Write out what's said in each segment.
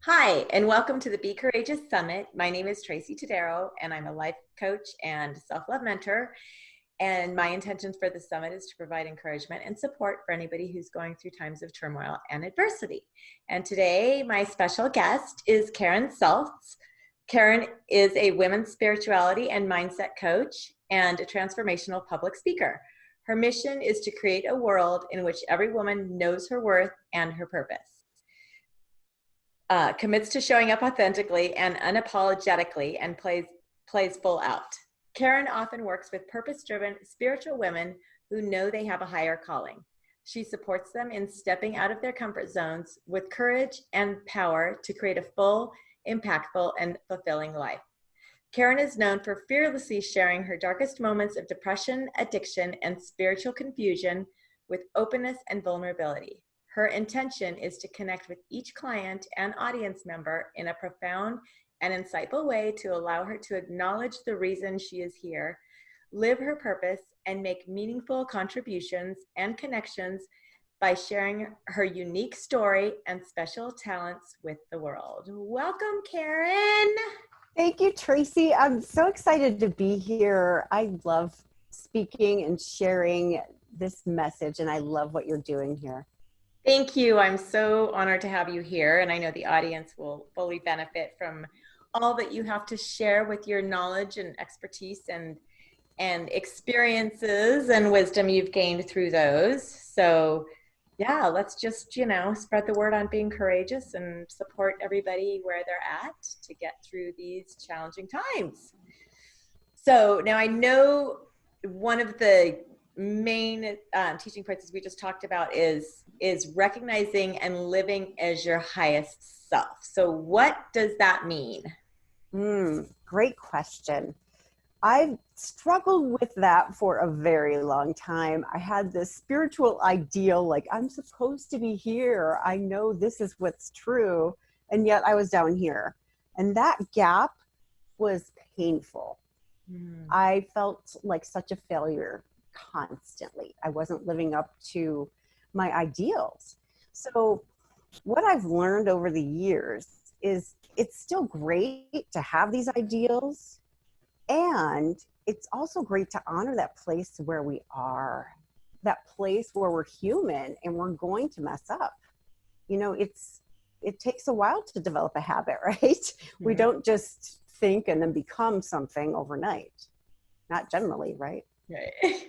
Hi, and welcome to the Be Courageous Summit. My name is Tracy Tadero, and I'm a life coach and self-love mentor. And my intention for the summit is to provide encouragement and support for anybody who's going through times of turmoil and adversity. And today, my special guest is Karen Seltz. Karen is a women's spirituality and mindset coach and a transformational public speaker. Her mission is to create a world in which every woman knows her worth and her purpose. Commits to showing up authentically and unapologetically, and plays full out. Karen often works with purpose-driven spiritual women who know they have a higher calling. She supports them in stepping out of their comfort zones with courage and power to create a full, impactful, and fulfilling life. Karen is known for fearlessly sharing her darkest moments of depression, addiction, and spiritual confusion with openness and vulnerability. Her intention is to connect with each client and audience member in a profound and insightful way to allow her to acknowledge the reason she is here, live her purpose, and make meaningful contributions and connections by sharing her unique story and special talents with the world. Welcome, Karen. Thank you, Tracy. I'm so excited to be here. I love speaking and sharing this message, and I love what you're doing here. Thank you. I'm so honored to have you here, and I know the audience will fully benefit from all that you have to share with your knowledge and expertise and experiences and wisdom you've gained through those. So yeah, let's just, spread the word on being courageous and support everybody where they're at to get through these challenging times. So now I know one of the main teaching points, as we just talked about, is recognizing and living as your highest self. So what does that mean? Great question. I've struggled with that for a very long time. I had this spiritual ideal, like I'm supposed to be here. I know this is what's true. And yet I was down here. And that gap was painful. I felt like such a failure constantly. I wasn't living up to my ideals. So what I've learned over the years is it's still great to have these ideals, and it's also great to honor that place where we are, that place where we're human and we're going to mess up. It takes a while to develop a habit, right? Mm-hmm. We don't just think and then become something overnight. Not generally, right? Right.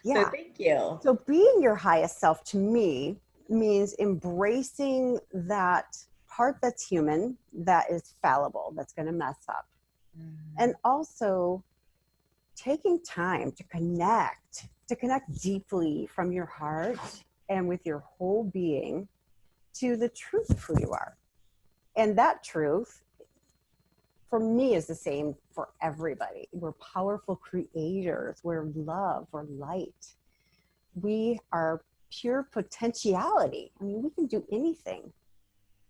Yeah. So thank you. So being your highest self to me means embracing that part that's human, that is fallible, that's going to mess up. And also taking time to connect deeply from your heart and with your whole being to the truth of who you are. And that truth, for me, is the same for everybody. We're powerful creators. We're love. We're light. We are pure potentiality. I mean, we can do anything.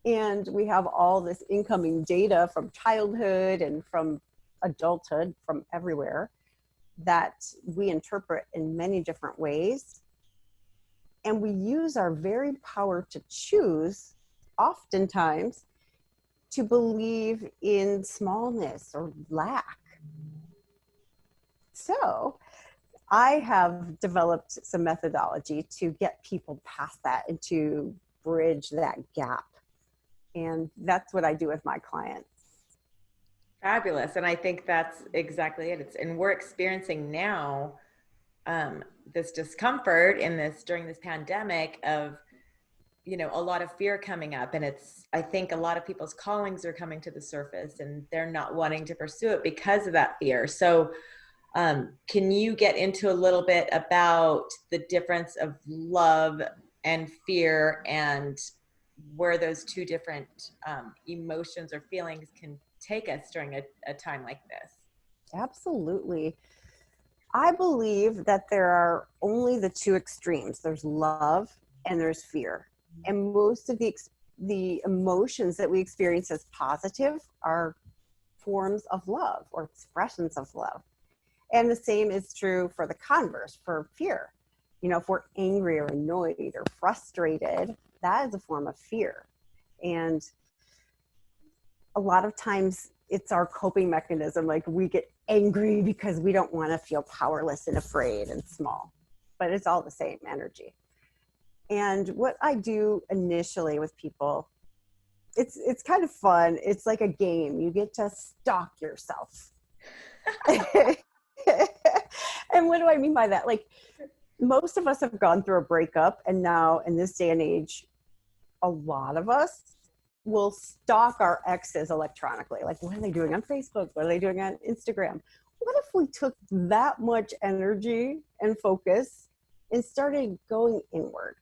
And we have all this incoming data from childhood and from adulthood, from everywhere, that we interpret in many different ways. And we use our very power to choose, oftentimes, to believe in smallness or lack. So I have developed some methodology to get people past that and to bridge that gap. And that's what I do with my clients. Fabulous. And I think that's exactly it. And we're experiencing now this discomfort during this pandemic of, a lot of fear coming up. And I think a lot of people's callings are coming to the surface and they're not wanting to pursue it because of that fear. So can you get into a little bit about the difference of love and fear and where those two different emotions or feelings can take us during a time like this? Absolutely. I believe that there are only the two extremes. There's love and there's fear. And most of the emotions that we experience as positive are forms of love or expressions of love. And the same is true for the converse, for fear. If we're angry or annoyed or frustrated, that is a form of fear. And a lot of times it's our coping mechanism. Like we get angry because we don't want to feel powerless and afraid and small, but it's all the same energy. And what I do initially with people, it's kind of fun. It's like a game. You get to stalk yourself. And what do I mean by that? Like most of us have gone through a breakup, and now in this day and age, a lot of us will stalk our exes electronically. Like, what are they doing on Facebook? What are they doing on Instagram? What if we took that much energy and focus and started going inward?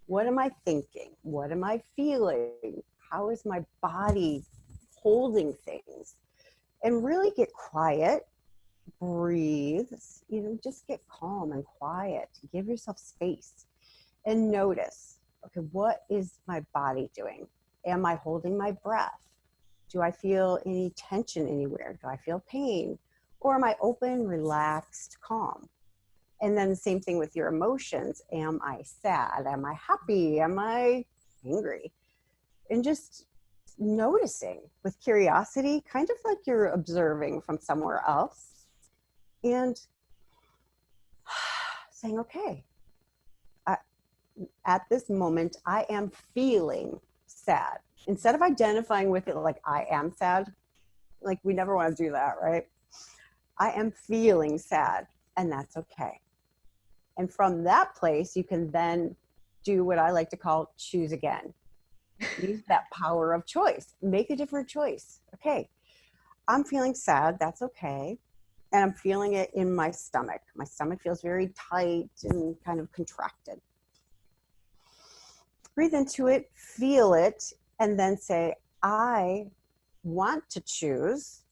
What am I thinking? What am I feeling? How is my body holding things? And really get quiet, breathe, just get calm and quiet. Give yourself space and notice, okay, what is my body doing? Am I holding my breath? Do I feel any tension anywhere? Do I feel pain? Or am I open, relaxed, calm? And then the same thing with your emotions. Am I sad? Am I happy? Am I angry? And just noticing with curiosity, kind of like you're observing from somewhere else, and saying, okay, at this moment, I am feeling sad. Instead of identifying with it like I am sad, like we never want to do that, right? I am feeling sad, and that's okay. And from that place, you can then do what I like to call choose again. Use that power of choice. Make a different choice. Okay, I'm feeling sad. That's okay. And I'm feeling it in my stomach. My stomach feels very tight and kind of contracted. Breathe into it, feel it, and then say, I want to choose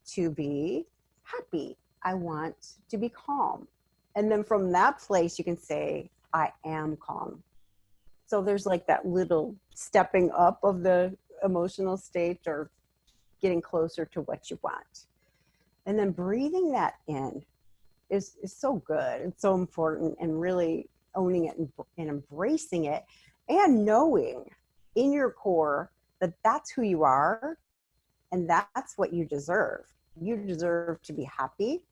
to be happy. I want to be calm. And then from that place, you can say, I am calm. So there's like that little stepping up of the emotional state or getting closer to what you want. And then breathing that in is so good. It's so important, and really owning it and embracing it, and knowing in your core that that's who you are and that's what you deserve. You deserve to be happy.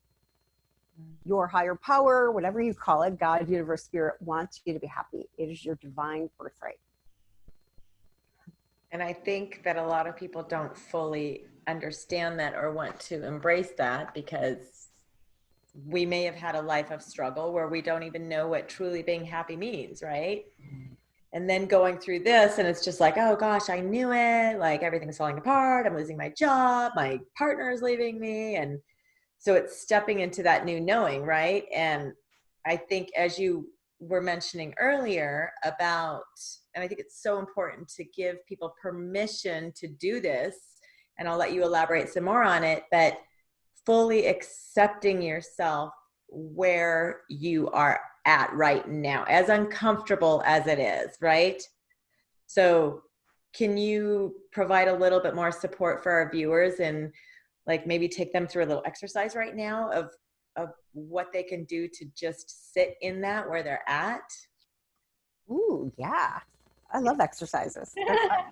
Your higher power, whatever you call it, God, universe, spirit, wants you to be happy. It is your divine birthright. And I think that a lot of people don't fully understand that or want to embrace that, because we may have had a life of struggle where we don't even know what truly being happy means, right? And then going through this, and it's just like, oh gosh, I knew it. Like everything's falling apart. I'm losing my job. My partner is leaving me. And so it's stepping into that new knowing, right? And I think, as you were mentioning earlier about, and I think it's so important to give people permission to do this, and I'll let you elaborate some more on it, but fully accepting yourself where you are at right now, as uncomfortable as it is, right? So can you provide a little bit more support for our viewers, and like maybe take them through a little exercise right now of what they can do to just sit in that where they're at? Ooh, yeah. I love exercises. They're fun.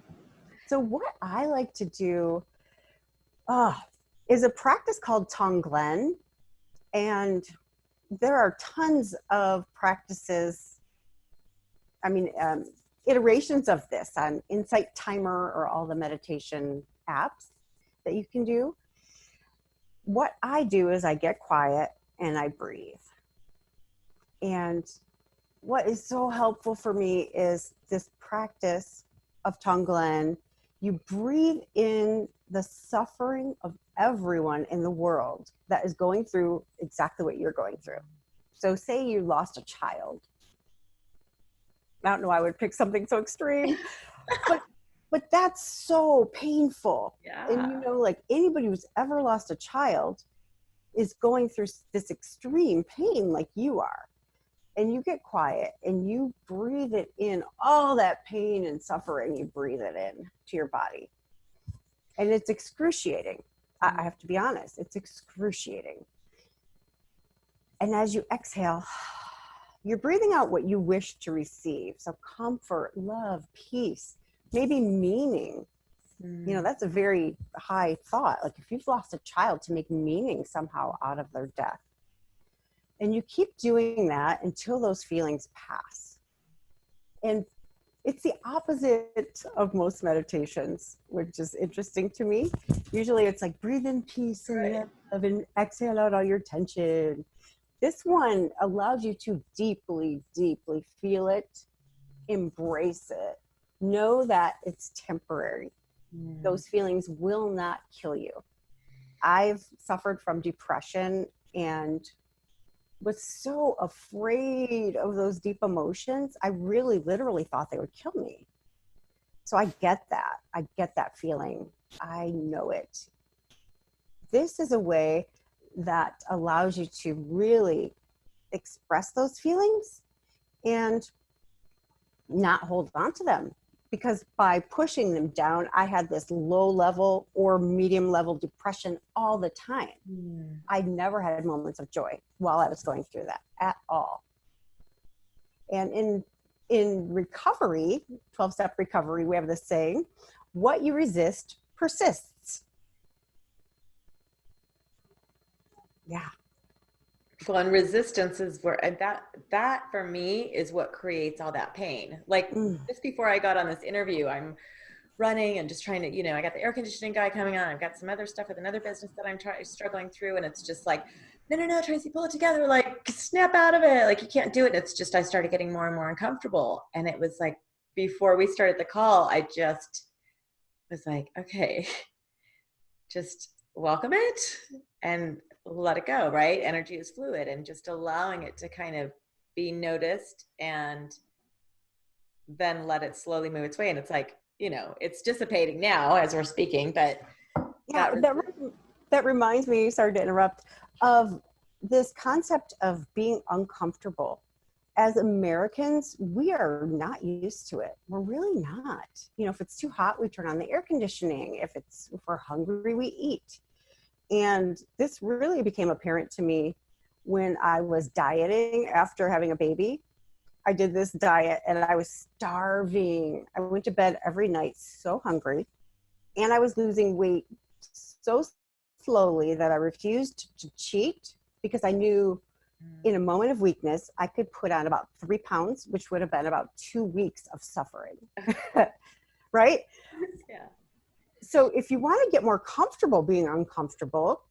So what I like to do is a practice called Tonglen. And there are tons of practices, I mean, iterations of this on Insight Timer or all the meditation apps that you can do. What I do is I get quiet and I breathe. And what is so helpful for me is this practice of Tonglen. You breathe in the suffering of everyone in the world that is going through exactly what you're going through. So say you lost a child. I don't know, I would pick something so extreme, but that's so painful. Yeah. And like anybody who's ever lost a child is going through this extreme pain like you are. And you get quiet and you breathe it in, all that pain and suffering, you breathe it in to your body. And it's excruciating. I have to be honest, it's excruciating. And as you exhale, you're breathing out what you wish to receive. So comfort, love, peace, maybe meaning. You know, Mm. that's a very high thought. Like if you've lost a child, to make meaning somehow out of their death. And you keep doing that until those feelings pass. And it's the opposite of most meditations, which is interesting to me. Usually it's like breathe in peace and Right. love and exhale out all your tension. This one allows you to deeply, deeply feel it, embrace it, know that it's temporary. Mm. Those feelings will not kill you. I've suffered from depression and was so afraid of those deep emotions. I really literally thought they would kill me. So I get that. I get that feeling. I know it. This is a way that allows you to really express those feelings and not hold on to them. Because by pushing them down, I had this low level or medium level depression all the time. Mm. I never had moments of joy while I was going through that at all. And in recovery, 12-step recovery, we have this saying, what you resist persists. Yeah. Well, and resistance is where, and that for me is what creates all that pain. Like Mm. just before I got on this interview, I'm running and just trying to, I got the air conditioning guy coming on. I've got some other stuff with another business that I'm struggling through. And it's just like, no, Tracy, pull it together. Like snap out of it. Like you can't do it. And it's just, I started getting more and more uncomfortable. And it was like, before we started the call, I just was like, okay, just welcome it and let it go, right? Energy is fluid, and just allowing it to kind of be noticed and then let it slowly move its way. And it's like, it's dissipating now as we're speaking, but Yeah, that that reminds me, sorry to interrupt, of this concept of being uncomfortable. As Americans, we are not used to it. We're really not. If it's too hot, we turn on the air conditioning. If we're hungry, we eat. And this really became apparent to me when I was dieting after having a baby. I did this diet and I was starving. I went to bed every night so hungry, and I was losing weight so slowly that I refused to cheat because I knew in a moment of weakness, I could put on about 3 pounds, which would have been about 2 weeks of suffering. Right? yeah. So if you want to get more comfortable being uncomfortable,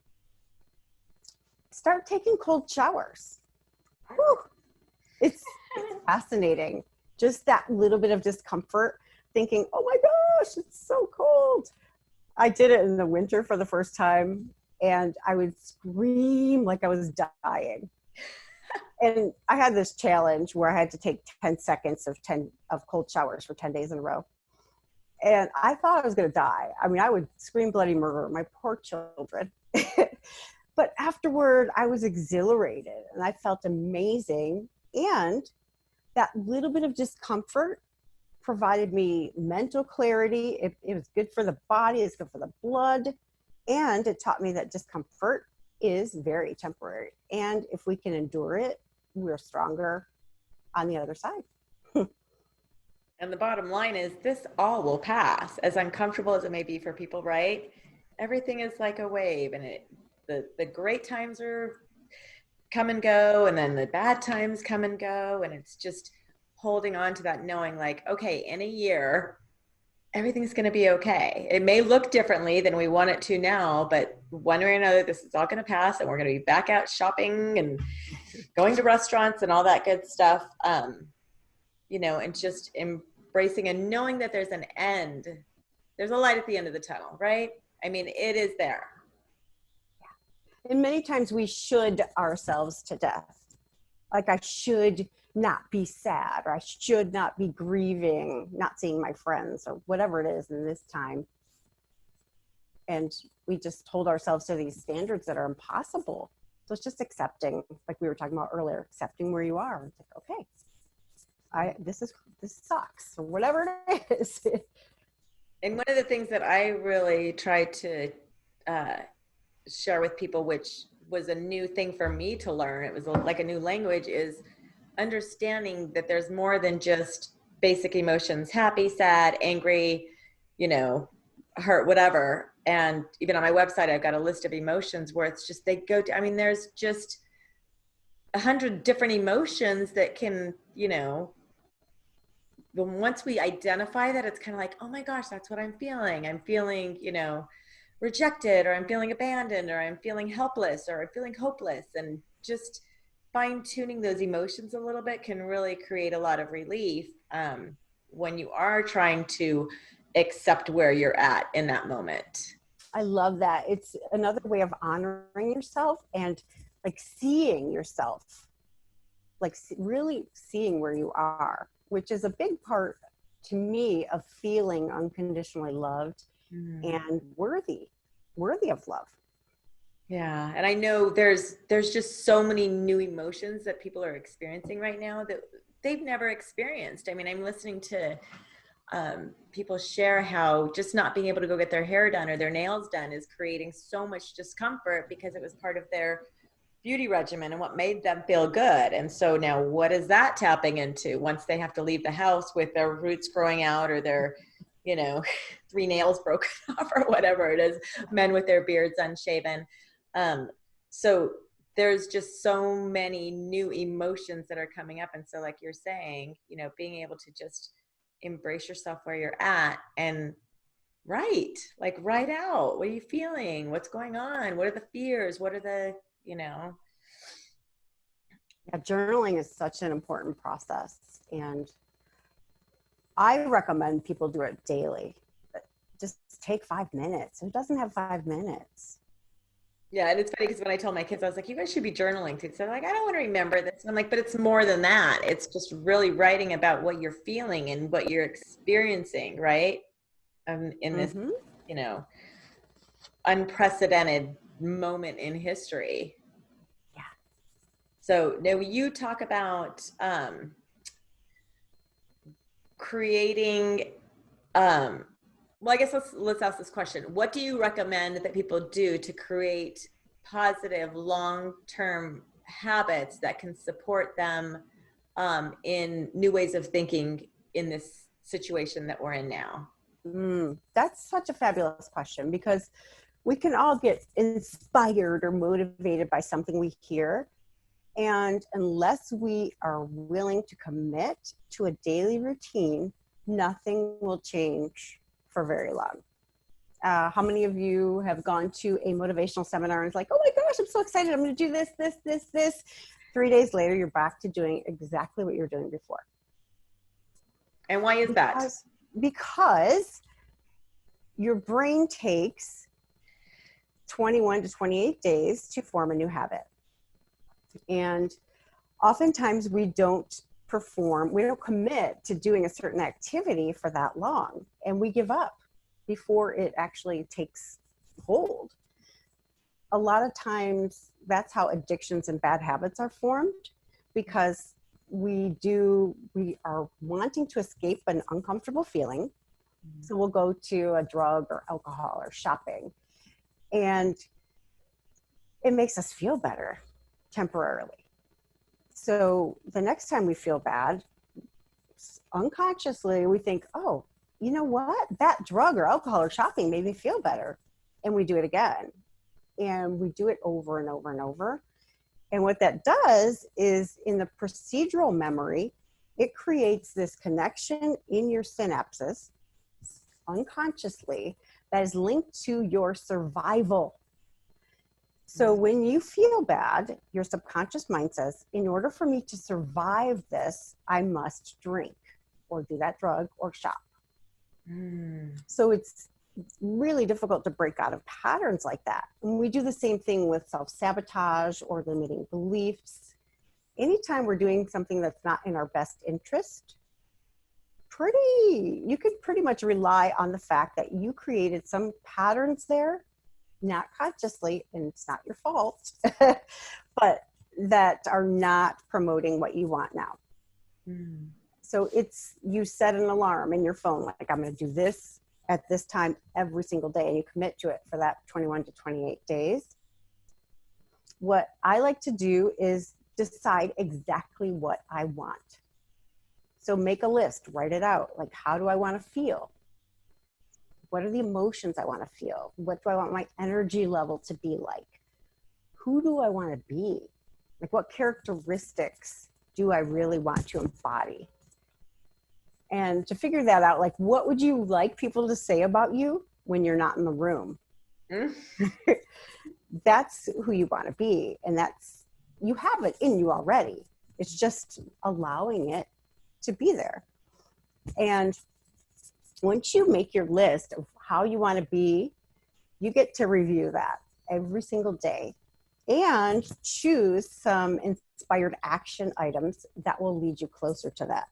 start taking cold showers. Whew. It's fascinating. Just that little bit of discomfort, thinking, oh my gosh, it's so cold. I did it in the winter for the first time, and I would scream like I was dying. And I had this challenge where I had to take 10 seconds of cold showers for 10 days in a row. And I thought I was going to die. I mean, I would scream bloody murder, my poor children. But afterward, I was exhilarated and I felt amazing. And that little bit of discomfort provided me mental clarity. It was good for the body, it's good for the blood. And it taught me that discomfort is very temporary. And if we can endure it, we're stronger on the other side. And the bottom line is this all will pass, as uncomfortable as it may be for people, right? Everything is like a wave, and the great times are come and go, and then the bad times come and go, and it's just holding on to that, knowing like, okay, in a year everything's going to be okay. It may look differently than we want it to now, but one way or another, this is all going to pass, and we're going to be back out shopping and going to restaurants and all that good stuff. And just embracing and knowing that there's an end. There's a light at the end of the tunnel, right? I mean, it is there. And many times we should ourselves to death. Like I should not be sad, or I should not be grieving, not seeing my friends, or whatever it is in this time. And we just hold ourselves to these standards that are impossible. So it's just accepting, like we were talking about earlier, accepting where you are. It's like, okay, this sucks, or whatever it is. And one of the things that I really try to share with people, which was a new thing for me to learn, it was like a new language, is understanding that there's more than just basic emotions, happy, sad, angry, hurt, whatever. And even on my website, I've got a list of emotions where it's just, they go to, I mean, there's just 100 different emotions that can, but once we identify that, it's kind of like, oh my gosh, that's what I'm feeling. I'm feeling, rejected, or I'm feeling abandoned, or I'm feeling helpless, or I'm feeling hopeless. And just fine tuning those emotions a little bit can really create a lot of relief when you are trying to accept where you're at in that moment. I love that. It's another way of honoring yourself and like seeing yourself, like really seeing where you are, which is a big part to me of feeling unconditionally loved and worthy of love. Yeah. And I know there's just so many new emotions that people are experiencing right now that they've never experienced. I mean, I'm listening to people share how just not being able to go get their hair done or their nails done is creating so much discomfort because it was part of their beauty regimen and what made them feel good. And so now what is that tapping into once they have to leave the house with their roots growing out, or their, 3 nails broken off, or whatever it is, men with their beards unshaven. So there's just so many new emotions that are coming up. And so like you're saying, being able to just embrace yourself where you're at and write out, what are you feeling? What's going on? What are the fears? What are the, Yeah, journaling is such an important process. And I recommend people do it daily. Just take 5 minutes. Who doesn't have 5 minutes? Yeah, and it's funny because when I told my kids, I was like, you guys should be journaling too. So they're like, I don't want to remember this. And I'm like, but it's more than that. It's just really writing about what you're feeling and what you're experiencing, right? In this, you know, unprecedented moment in history. Yeah. So now you talk about creating, well, I guess let's ask this question. What do you recommend that people do to create positive long-term habits that can support them in new ways of thinking in this situation that we're in now? That's such a fabulous question, because we can all get inspired or motivated by something we hear. And unless we are willing to commit to a daily routine, nothing will change for very long. How many of you have gone to a motivational seminar and it's like, oh my gosh, I'm so excited. I'm going to do this. 3 days later, you're back to doing exactly what you were doing before. And why is that? Because your brain takes 21 to 28 days to form a new habit. And oftentimes we don't commit to doing a certain activity for that long, and we give up before it actually takes hold. A lot of times that's how addictions and bad habits are formed, because we are wanting to escape an uncomfortable feeling. So we'll go to a drug or alcohol or shopping, and it makes us feel better temporarily. So the next time we feel bad, unconsciously we think, oh, you know what? That drug or alcohol or shopping made me feel better. And we do it again. And we do it over and over and over. And what that does is, in the procedural memory, it creates this connection in your synapses unconsciously that is linked to your survival. So when you feel bad, your subconscious mind says, in order for me to survive this, I must drink or do that drug or shop. So it's really difficult to break out of patterns like that. And we do the same thing with self-sabotage or limiting beliefs. Anytime we're doing something that's not in our best interest, you could pretty much rely on the fact that you created some patterns there, not consciously, and it's not your fault, but that are not promoting what you want now. So you set an alarm in your phone, like, I'm going to do this at this time every single day, and you commit to it for that 21 to 28 days. What I like to do is decide exactly what I want. So make a list, write it out. Like, how do I want to feel? What are the emotions I want to feel? What do I want my energy level to be like? Who do I want to be? Like, what characteristics do I really want to embody? And to figure that out, like, what would you like people to say about you when you're not in the room? Mm. That's who you want to be. And that's, you have it in you already. It's just allowing it to be there. And once you make your list of how you want to be, you get to review that every single day and choose some inspired action items that will lead you closer to that.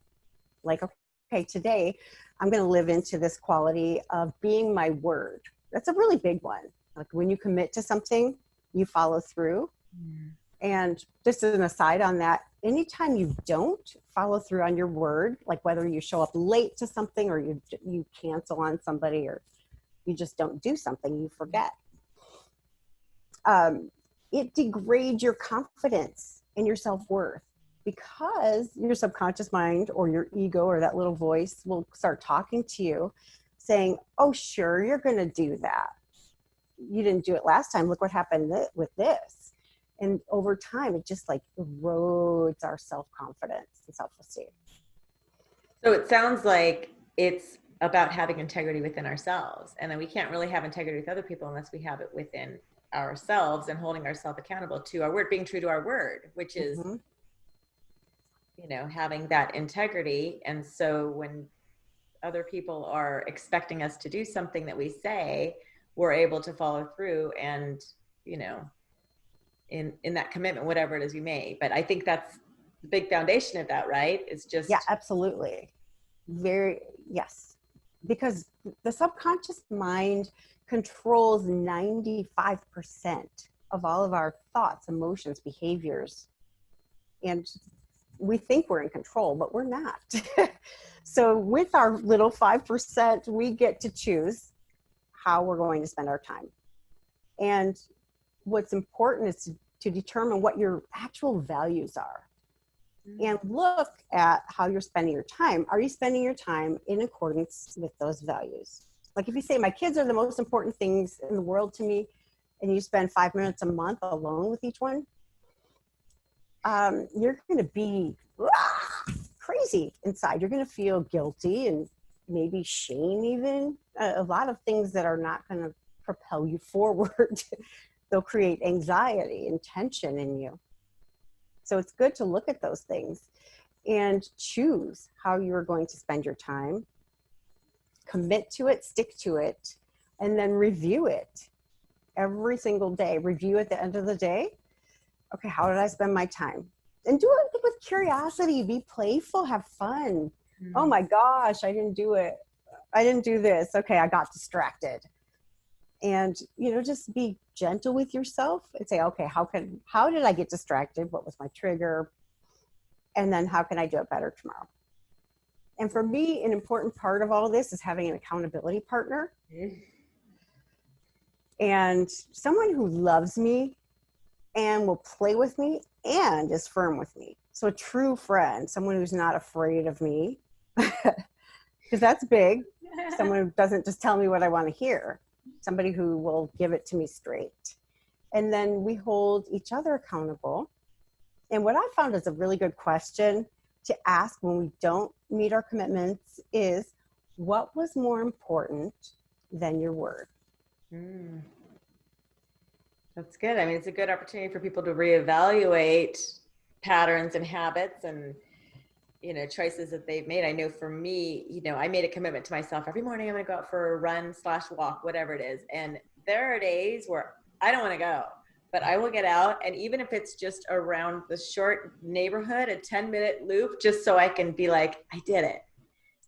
Like, okay, today I'm going to live into this quality of being my word. That's a really big one. Like, when you commit to something, you follow through. Yeah. And just as an aside on that, anytime you don't follow through on your word, like whether you show up late to something or you cancel on somebody or you just don't do something, you forget. It degrades your confidence and your self-worth, because your subconscious mind or your ego or that little voice will start talking to you saying, oh, sure, you're going to do that. You didn't do it last time. Look what happened with this. And over time, it just like erodes our self-confidence and self-esteem. So it sounds like it's about having integrity within ourselves. And then we can't really have integrity with other people unless we have it within ourselves and holding ourselves accountable to our word, being true to our word, which is, Mm-hmm. you know, having that integrity. And so when other people are expecting us to do something that we say, we're able to follow through and, you know, in that commitment, whatever it is we made. But I think that's the big foundation of that, right? It's just, Yeah, absolutely. Very, yes. Because the subconscious mind controls 95% of all of our thoughts, emotions, behaviors. And we think we're in control, but we're not. So with our little 5%, we get to choose how we're going to spend our time. And what's important is to determine what your actual values are and look at how you're spending your time. Are you spending your time in accordance with those values? Like, if you say my kids are the most important things in the world to me, and you spend 5 minutes a month alone with each one, you're going to be crazy inside. You're going to feel guilty and maybe shame, even a lot of things that are not going to propel you forward. They'll create anxiety and tension in you. So it's good to look at those things and choose how you're going to spend your time, commit to it, stick to it, and then review it every single day. Review at the end of the day. Okay, how did I spend my time? And do it with curiosity. Be playful, have fun. Oh my gosh, I didn't do it. I didn't do this. Okay, I got distracted. And, you know, just be gentle with yourself and say, okay, how did I get distracted? What was my trigger? And then how can I do it better tomorrow? And for me, an important part of all of this is having an accountability partner and someone who loves me and will play with me and is firm with me. So a true friend, someone who's not afraid of me, because that's big. Someone who doesn't just tell me what I want to hear. Somebody who will give it to me straight. And then we hold each other accountable. And what I found is a really good question to ask when we don't meet our commitments is, what was more important than your word? That's good. I mean, it's a good opportunity for people to reevaluate patterns and habits and, you know, choices that they've made. I know for me, you know, I made a commitment to myself. Every morning I'm going to go out for a run/walk, whatever it is. And there are days where I don't want to go, but I will get out. And even if it's just around the short neighborhood, a 10-minute loop, just so I can be like, I did it,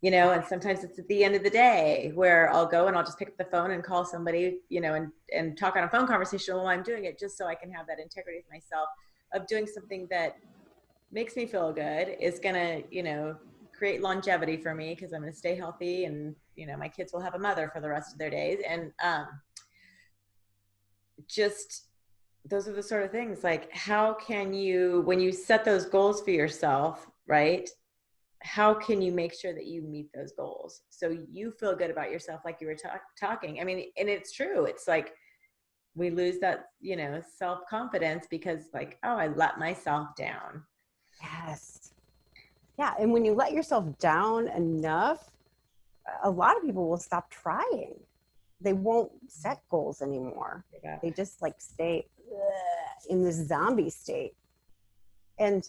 you know. And sometimes it's at the end of the day where I'll go and I'll just pick up the phone and call somebody, you know, and talk on a phone conversation while I'm doing it, just so I can have that integrity with myself of doing something that makes me feel good, is going to, you know, create longevity for me because I'm going to stay healthy and, you know, my kids will have a mother for the rest of their days. And just those are the sort of things, like, how can you, when you set those goals for yourself, right, how can you make sure that you meet those goals so you feel good about yourself, like you were talking? I mean, and it's true. It's like we lose that, self-confidence because like, oh, I let myself down. Yes. Yeah. And when you let yourself down enough, a lot of people will stop trying. They won't set goals anymore. Yeah. They just like stay in this zombie state. And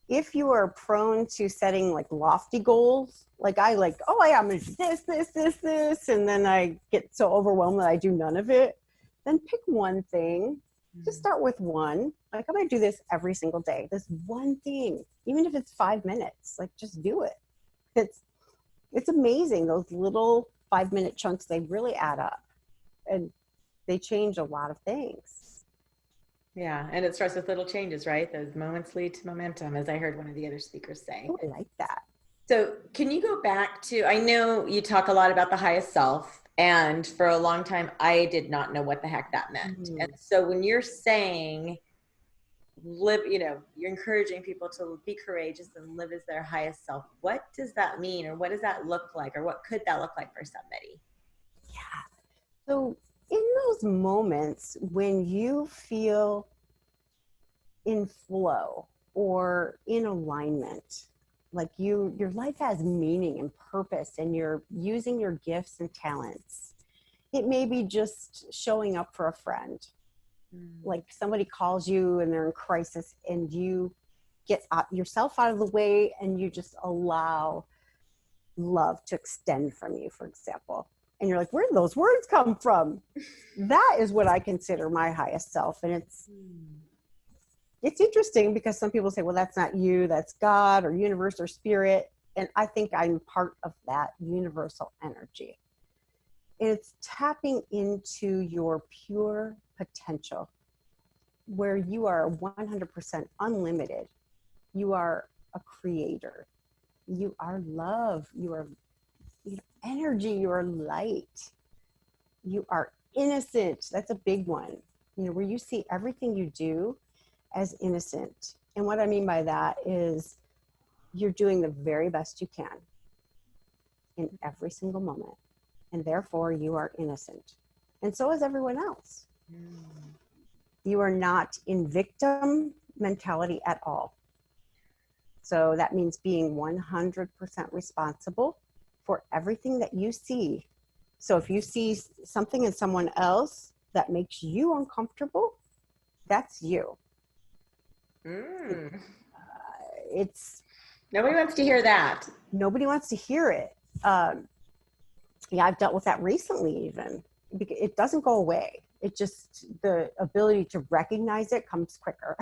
if you are prone to setting like lofty goals, like oh yeah, I'm gonna do this, and then I get so overwhelmed that I do none of it, then pick one thing. Just start with one. Like, I'm gonna do this every single day. This one thing, even if it's 5 minutes, like just do it. It's amazing. Those little 5-minute chunks, they really add up, and they change a lot of things. Yeah. And it starts with little changes, right? Those moments lead to momentum, as I heard one of the other speakers say. Oh, I like that. So can you go back to, I know you talk a lot about the highest self, and for a long time, I did not know what the heck that meant. Mm-hmm. And so when you're saying live, you're encouraging people to be courageous and live as their highest self, what does that mean? Or what does that look like? Or what could that look like for somebody? Yeah. So in those moments when you feel in flow or in alignment, like your life has meaning and purpose, and you're using your gifts and talents. It may be just showing up for a friend. Like somebody calls you and they're in crisis, and you get yourself out of the way and you just allow love to extend from you, for example. And you're like, where did those words come from? That is what I consider my highest self. And it's interesting because some people say, well, that's not you, that's God or universe or spirit. And I think I'm part of that universal energy. And it's tapping into your pure potential, where you are 100% unlimited. You are a creator. You are love. You are energy. You are light. You are innocent. That's a big one. Where you see everything you do as innocent. And what I mean by that is you're doing the very best you can in every single moment. And therefore you are innocent. And so is everyone else. You are not in victim mentality at all. So that means being 100% responsible for everything that you see. So if you see something in someone else that makes you uncomfortable, that's you. It's Nobody wants to hear that. Nobody wants to hear it. Yeah, I've dealt with that recently even. It doesn't go away. It just, the ability to recognize it comes quicker.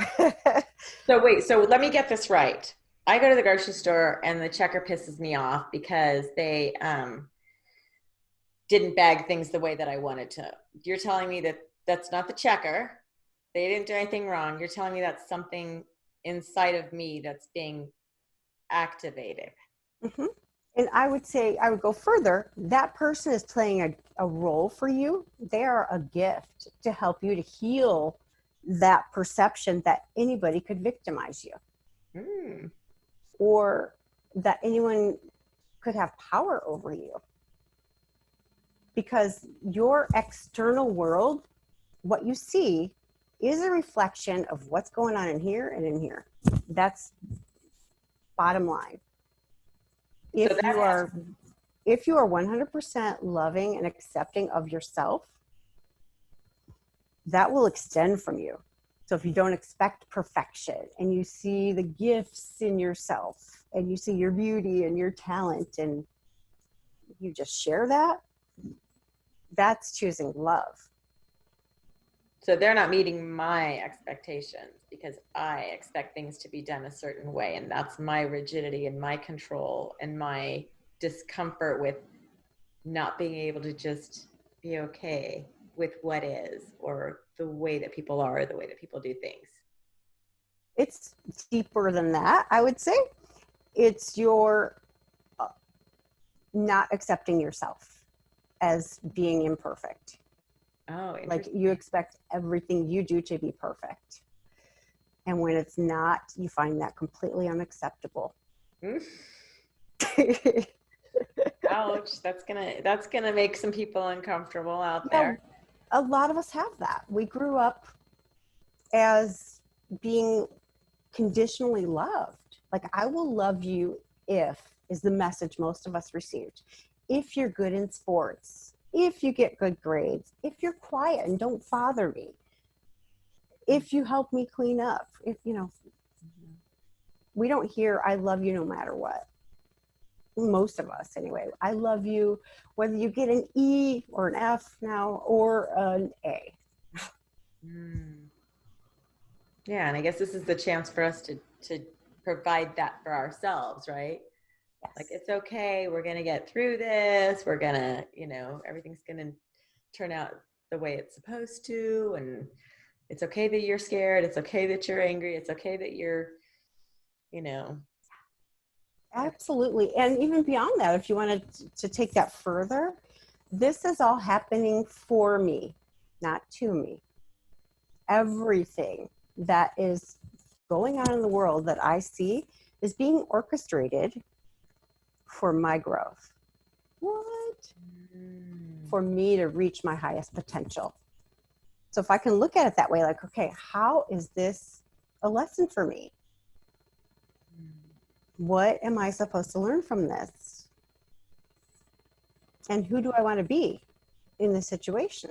So wait, so let me get this right. I go to the grocery store and the checker pisses me off because they didn't bag things the way that I wanted to. You're telling me that that's not the checker. They didn't do anything wrong. You're telling me that's something inside of me that's being activated. Mm-hmm. And I would say, I would go further. That person is playing a role for you. They are a gift to help you to heal that perception that anybody could victimize you. Or that anyone could have power over you. Because your external world, what you see, is a reflection of what's going on in here and in here. That's bottom line. If you are 100% loving and accepting of yourself, that will extend from you. So if you don't expect perfection and you see the gifts in yourself and you see your beauty and your talent and you just share that, that's choosing love. So they're not meeting my expectations because I expect things to be done a certain way. And that's my rigidity and my control and my discomfort with not being able to just be okay with what is, or the way that people are, or the way that people do things. It's deeper than that, I would say. It's your not accepting yourself as being imperfect. Oh, like you expect everything you do to be perfect. And when it's not, you find that completely unacceptable. Ouch. That's gonna make some people uncomfortable out Yeah, there. a lot of us have that. We grew up as being conditionally loved. Like, I will love you if, is the message most of us received. If you're good in sports, if you get good grades, if you're quiet and don't bother me, if you help me clean up, if, you know, we don't hear, I love you no matter what. Most of us, anyway. I love you whether you get an E or an F now or an A. Mm. Yeah, and I guess this is the chance for us to provide that for ourselves, right? Like, Yes. it's okay, we're gonna get through this, we're gonna, everything's gonna turn out the way it's supposed to, and it's okay that you're scared, it's okay that you're angry, it's okay that you're, you know, Absolutely. And even beyond that, if you wanted to take that further, this is all happening for me, not to me. Everything that is going on in the world that I see is being orchestrated for my growth. What? For me to reach my highest potential. So if I can look at it that way, like, okay, how is this a lesson for me? What am I supposed to learn from this? And who do I want to be in this situation?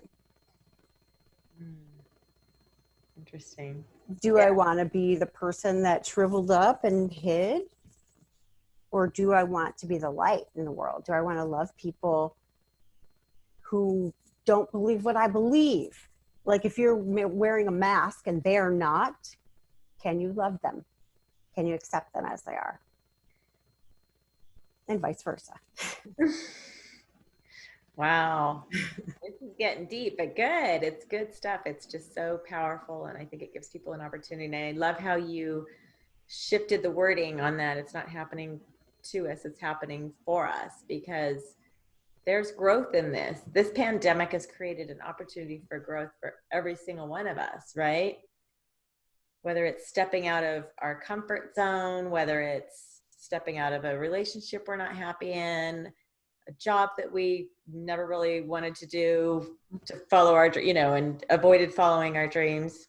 Interesting. Do Yeah. I want to be the person that shriveled up and hid? Or do I want to be the light in the world? Do I want to love people who don't believe what I believe? Like, if you're wearing a mask and they're not, can you love them? Can you accept them as they are? And vice versa. Wow. This is getting deep, but good. It's good stuff. It's just so powerful. And I think it gives people an opportunity. And I love how you shifted the wording on that. It's not happening to us, it's happening for us, because there's growth in this. This pandemic has created an opportunity for growth for every single one of us, right? Whether it's stepping out of our comfort zone, whether it's stepping out of a relationship we're not happy in, a job that we never really wanted to do, to follow our, and avoided following our dreams.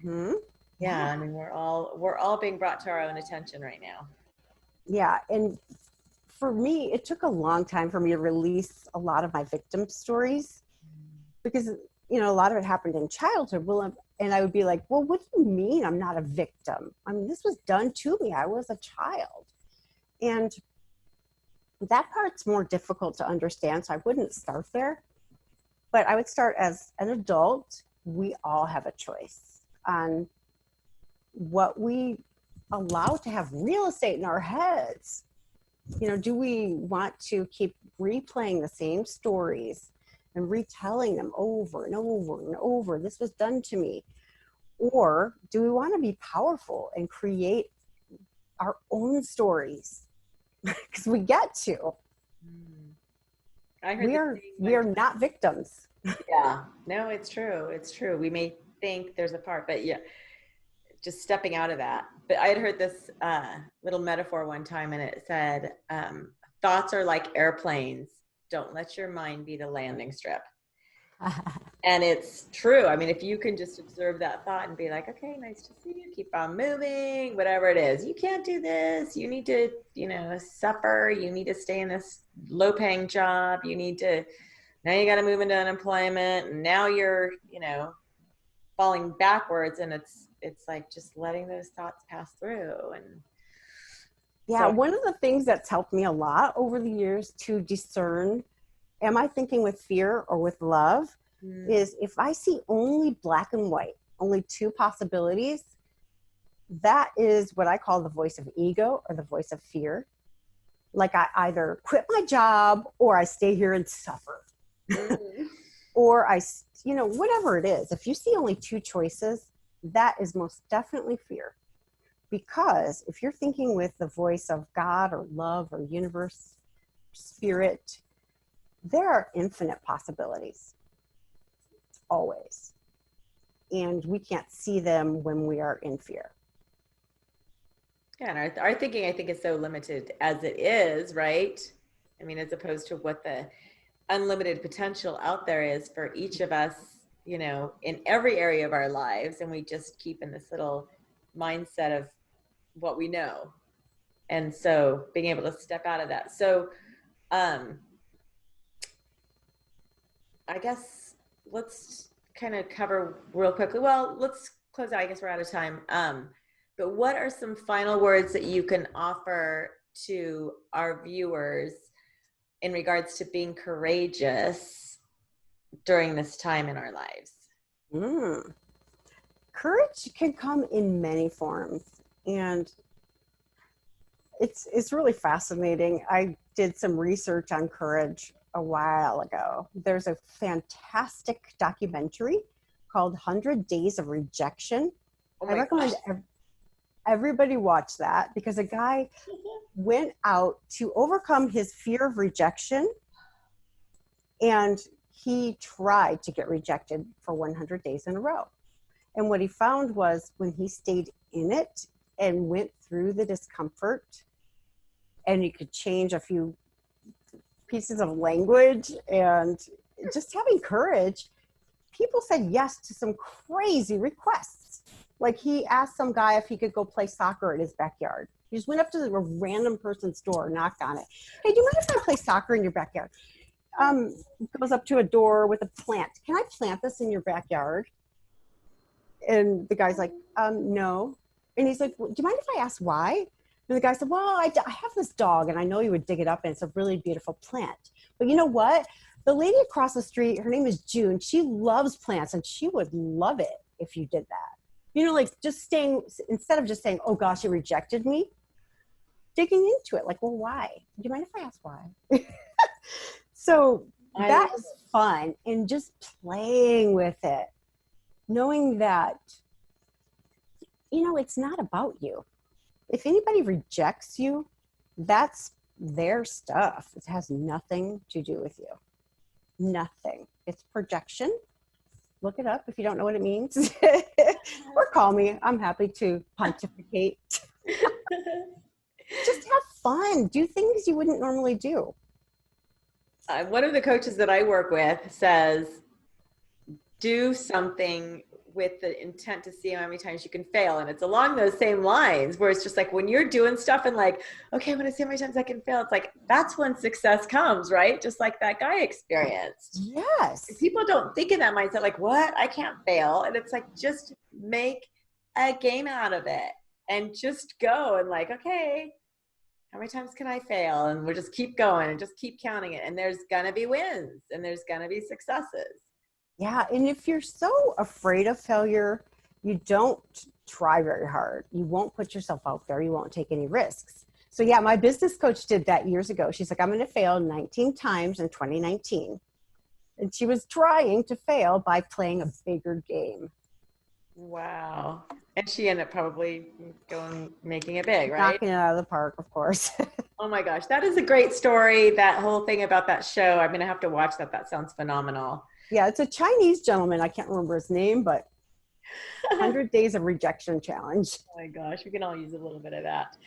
Mm-hmm. Yeah, I mean, we're all being brought to our own attention right now. Yeah. And for me, it took a long time for me to release a lot of my victim stories because, a lot of it happened in childhood. Well, and I would be like, well, what do you mean I'm not a victim? I mean, this was done to me. I was a child. And that part's more difficult to understand. So I wouldn't start there, but I would start as an adult. We all have a choice on what we allow to have real estate in our heads. Do we want to keep replaying the same stories and retelling them over and over and over? This was done to me. Or do we want to be powerful and create our own stories? Because we get to. I heard We are not victims. Yeah, no, it's true. It's true. We may think there's a part, but yeah, just stepping out of that. But I had heard this little metaphor one time, and it said, thoughts are like airplanes. Don't let your mind be the landing strip. And it's true. I mean, if you can just observe that thought and be like, okay, nice to see you, keep on moving, whatever it is. You can't do this. You need to, suffer. You need to stay in this low paying job. Now you got to move into unemployment. And now you're, falling backwards. And it's like just letting those thoughts pass through. And Yeah, so, one of the things that's helped me a lot over the years to discern, am I thinking with fear or with love, is if I see only black and white, only two possibilities, that is what I call the voice of ego or the voice of fear. Like, I either quit my job or I stay here and suffer. Or whatever it is. If you see only two choices, that is most definitely fear. Because if you're thinking with the voice of God or love or universe, spirit, there are infinite possibilities, always. And we can't see them when we are in fear. Yeah, and our thinking, I think, is so limited as it is, right? I mean, as opposed to what the unlimited potential out there is for each of us, you know, in every area of our lives. And we just keep in this little mindset of what we know. And so being able to step out of that. So, um, I guess let's kind of cover real quickly. Well, let's close out. I guess we're out of time. But what are some final words that you can offer to our viewers in regards to being courageous during this time in our lives? Mm. Courage can come in many forms, and it's really fascinating. I did some research on courage a while ago. There's a fantastic documentary called 100 Days of Rejection. Oh I my recommend gosh. everybody watch that, because a guy went out to overcome his fear of rejection, and he tried to get rejected for 100 days in a row. And what he found was, when he stayed in it and went through the discomfort, and you could change a few pieces of language and just having courage, people said yes to some crazy requests. Like, he asked some guy if he could go play soccer in his backyard. He just went up to a random person's door, knocked on it. Hey, do you mind if I play soccer in your backyard? Goes up to a door with a plant. Can I plant this in your backyard? And the guy's like, no. And he's like, well, do you mind if I ask why? And the guy said, well, I have this dog, and I know you would dig it up, and it's a really beautiful plant. But you know what? The lady across the street, her name is June. She loves plants, and she would love it if you did that. You know, like, just staying, instead of just saying, oh gosh, you rejected me, digging into it. Like, well, why? Do you mind if I ask why? So that is fun, and just playing with it, knowing that, you know, it's not about you. If anybody rejects you, that's their stuff. It has nothing to do with you. Nothing. It's projection. Look it up if you don't know what it means. Or call me. I'm happy to pontificate. Just have fun. Do things you wouldn't normally do. One of the coaches that I work with says, do something with the intent to see how many times you can fail. And it's along those same lines, where it's just like, when you're doing stuff and like, okay, I'm going to see how many times I can fail. It's like, that's when success comes, right? Just like that guy experienced. Yes. And people don't think in that mindset, like, what? I can't fail. And it's like, just make a game out of it and just go and like, okay, how many times can I fail? And we'll just keep going and just keep counting it. And there's going to be wins and there's going to be successes. Yeah. And if you're so afraid of failure, you don't try very hard. You won't put yourself out there. You won't take any risks. So yeah, my business coach did that years ago. She's like, I'm going to fail 19 times in 2019. And she was trying to fail by playing a bigger game. Wow. And she ended up probably making it big, right? Knocking it out of the park, of course. Oh my gosh. That is a great story. That whole thing about that show. I'm going to have to watch that. That sounds phenomenal. Yeah, it's a Chinese gentleman. I can't remember his name, but 100 Days of Rejection Challenge. Oh my gosh. We can all use a little bit of that.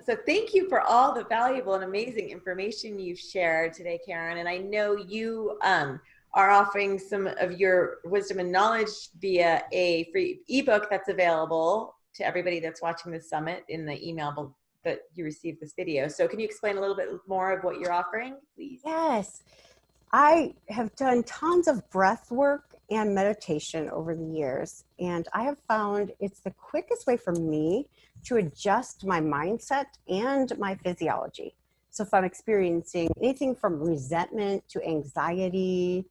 So thank you for all the valuable and amazing information you've shared today, Karen. And I know you are offering some of your wisdom and knowledge via a free ebook that's available to everybody that's watching the summit in the email that you received this video. So can you explain a little bit more of what you're offering, please? Yes. I have done tons of breath work and meditation over the years, and I have found it's the quickest way for me to adjust my mindset and my physiology. So if I'm experiencing anything from resentment to anxiety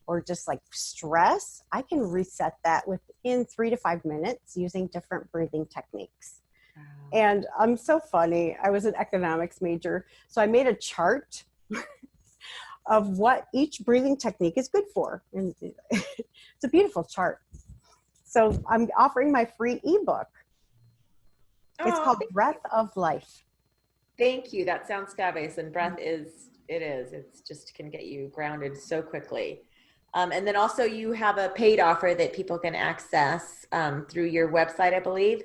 or just like stress, I can reset that within 3 to 5 minutes using different breathing techniques. Wow. And I'm so funny. I was an economics major, so I made a chart of what each breathing technique is good for. And it's a beautiful chart. So I'm offering my free ebook. It's called Breath of Life. Thank you. That sounds fabulous. And breath it's just can get you grounded so quickly. And then also you have a paid offer that people can access through your website, I believe.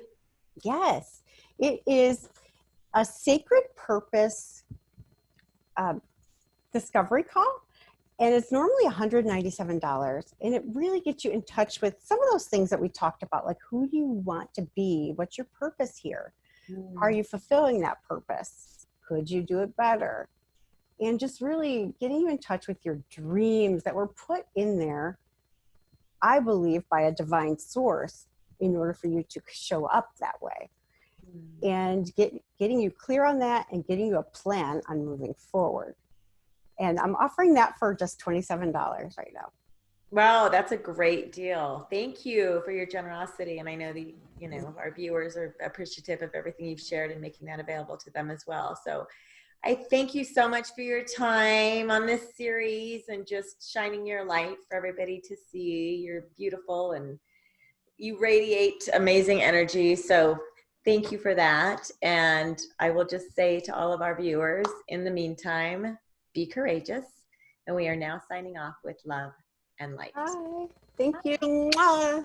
Yes. It is a sacred purpose discovery call. And it's normally $197. And it really gets you in touch with some of those things that we talked about, like who do you want to be? What's your purpose here? Are you fulfilling that purpose? Could you do it better? And just really getting you in touch with your dreams that were put in there, I believe, by a divine source in order for you to show up that way. And getting you clear on that and getting you a plan on moving forward. And I'm offering that for just $27 right now. Wow, that's a great deal. Thank you for your generosity. And I know the, our viewers are appreciative of everything you've shared and making that available to them as well. So I thank you so much for your time on this series and just shining your light for everybody to see. You're beautiful and you radiate amazing energy. So thank you for that. And I will just say to all of our viewers, in the meantime, be courageous. And we are now signing off with love and light. Bye. Thank you. Mwah.